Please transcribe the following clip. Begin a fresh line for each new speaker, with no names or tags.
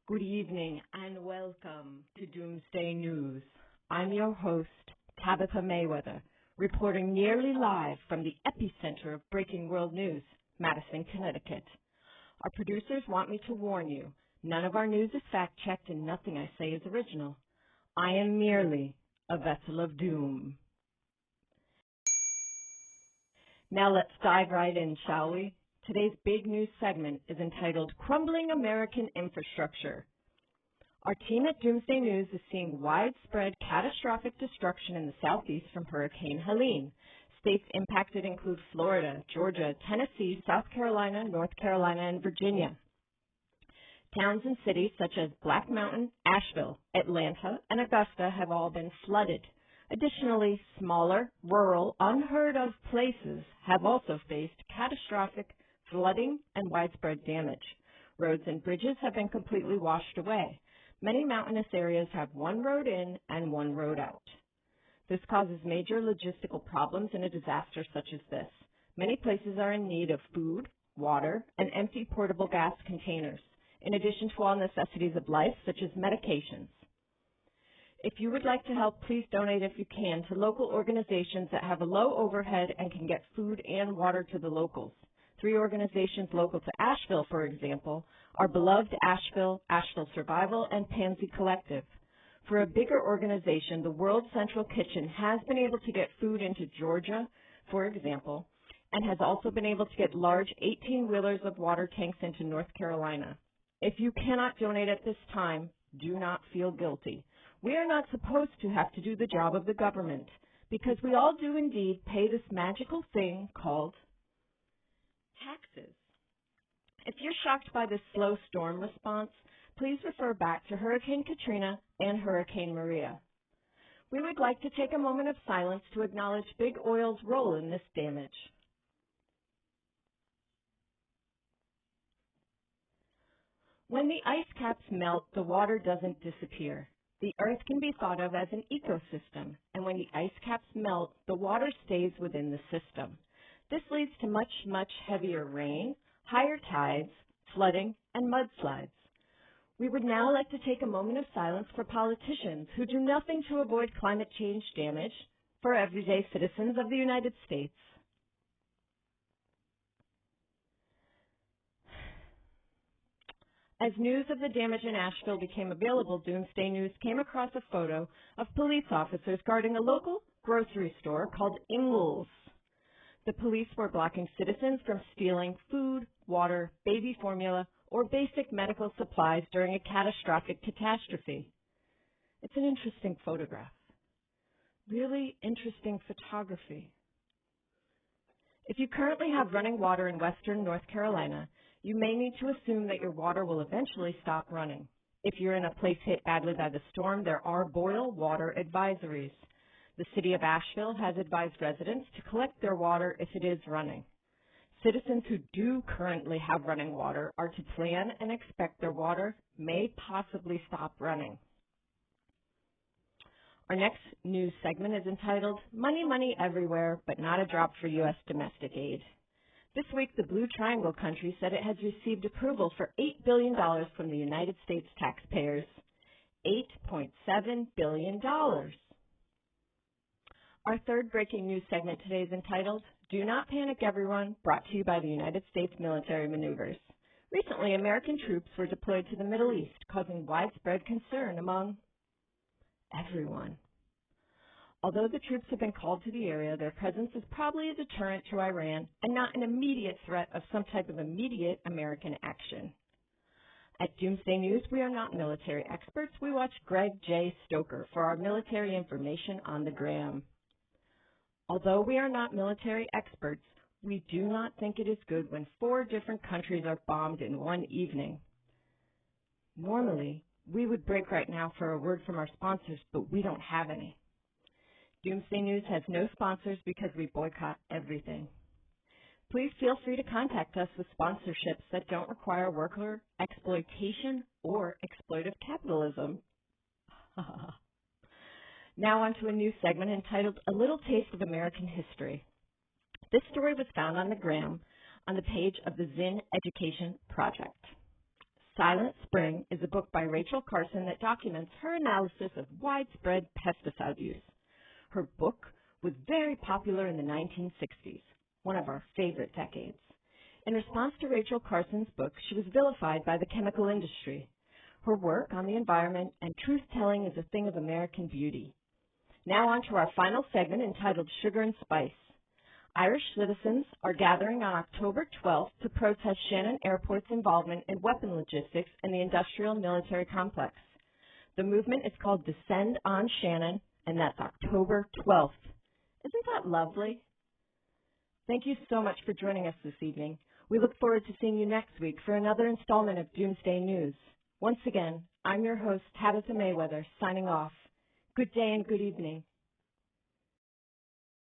Good evening and welcome to Doomsday News. I'm your host, Tabitha Mayweather, reporting nearly live from the epicenter of breaking world news, Madison, Connecticut. Our producers want me to warn you, none of our news is fact-checked and nothing I say is original. I am merely a vessel of doom. Now let's dive right in, shall we? Today's big news segment is entitled Crumbling American Infrastructure. Our team at Doomsday News is seeing widespread catastrophic destruction in the southeast from Hurricane Helene. States impacted include Florida, Georgia, Tennessee, South Carolina, North Carolina, and Virginia. Towns and cities such as Black Mountain, Asheville, Atlanta, and Augusta have all been flooded. Additionally, smaller, rural, unheard-of places have also faced catastrophic flooding and widespread damage. Roads and bridges have been completely washed away. Many mountainous areas have one road in and one road out. This causes major logistical problems in a disaster such as this. Many places are in need of food, water, and empty portable gas containers, in addition to all necessities of life such as medications. If you would like to help, please donate if you can to local organizations that have a low overhead and can get food and water to the locals. 3 organizations local to Asheville, for example, are Beloved Asheville, Asheville Survival, and Pansy Collective. For a bigger organization, the World Central Kitchen has been able to get food into Georgia, for example, and has also been able to get large 18-wheelers of water tanks into North Carolina. If you cannot donate at this time, do not feel guilty. We are not supposed to have to do the job of the government, because we all do indeed pay this magical thing called taxes. If you're shocked by this slow storm response, please refer back to Hurricane Katrina and Hurricane Maria. We would like to take a moment of silence to acknowledge Big Oil's role in this damage. When the ice caps melt, the water doesn't disappear. The Earth can be thought of as an ecosystem, and when the ice caps melt, the water stays within the system. This leads to much, much heavier rain, higher tides, flooding, and mudslides. We would now like to take a moment of silence for politicians who do nothing to avoid climate change damage for everyday citizens of the United States. As news of the damage in Asheville became available, Doomsday News came across a photo of police officers guarding a local grocery store called Ingles. The police were blocking citizens from stealing food, water, baby formula, or basic medical supplies during a catastrophic catastrophe. It's an interesting photograph. Really interesting photography. If you currently have running water in western North Carolina, you may need to assume that your water will eventually stop running. If you're in a place hit badly by the storm, there are boil water advisories. The city of Asheville has advised residents to collect their water if it is running. Citizens who do currently have running water are to plan and expect their water may possibly stop running. Our next news segment is entitled Money, Money Everywhere, but Not a Drop for U.S. Domestic Aid. This week, the Blue Triangle country said it has received approval for $8 billion from the United States taxpayers. $8.7 billion. Our third breaking news segment today is entitled, Do Not Panic Everyone, brought to you by the United States Military Maneuvers. Recently, American troops were deployed to the Middle East, causing widespread concern among everyone. Although the troops have been called to the area, their presence is probably a deterrent to Iran and not an immediate threat of some type of immediate American action. At Doomsday News, we are not military experts. We watch Greg J. Stoker for our military information on the gram. Although we are not military experts, we do not think it is good when 4 different countries are bombed in one evening. Normally, we would break right now for a word from our sponsors, but we don't have any. Doomsday News has no sponsors because we boycott everything. Please feel free to contact us with sponsorships that don't require worker exploitation or exploitive capitalism. Now on to a new segment entitled A Little Taste of American History. This story was found on the gram on the page of the Zinn Education Project. Silent Spring is a book by Rachel Carson that documents her analysis of widespread pesticide use. Her book was very popular in the 1960s, one of our favorite decades. In response to Rachel Carson's book, she was vilified by the chemical industry. Her work on the environment and truth-telling is a thing of American beauty. Now on to our final segment entitled Sugar and Spice. Irish citizens are gathering on October 12th to protest Shannon Airport's involvement in weapon logistics in the industrial military complex. The movement is called Descend on Shannon, and that's October 12th. Isn't that lovely? Thank you so much for joining us this evening. We look forward to seeing you next week for another installment of Doomsday News. Once again, I'm your host, Tabitha Mayweather, signing off. Good day and good evening.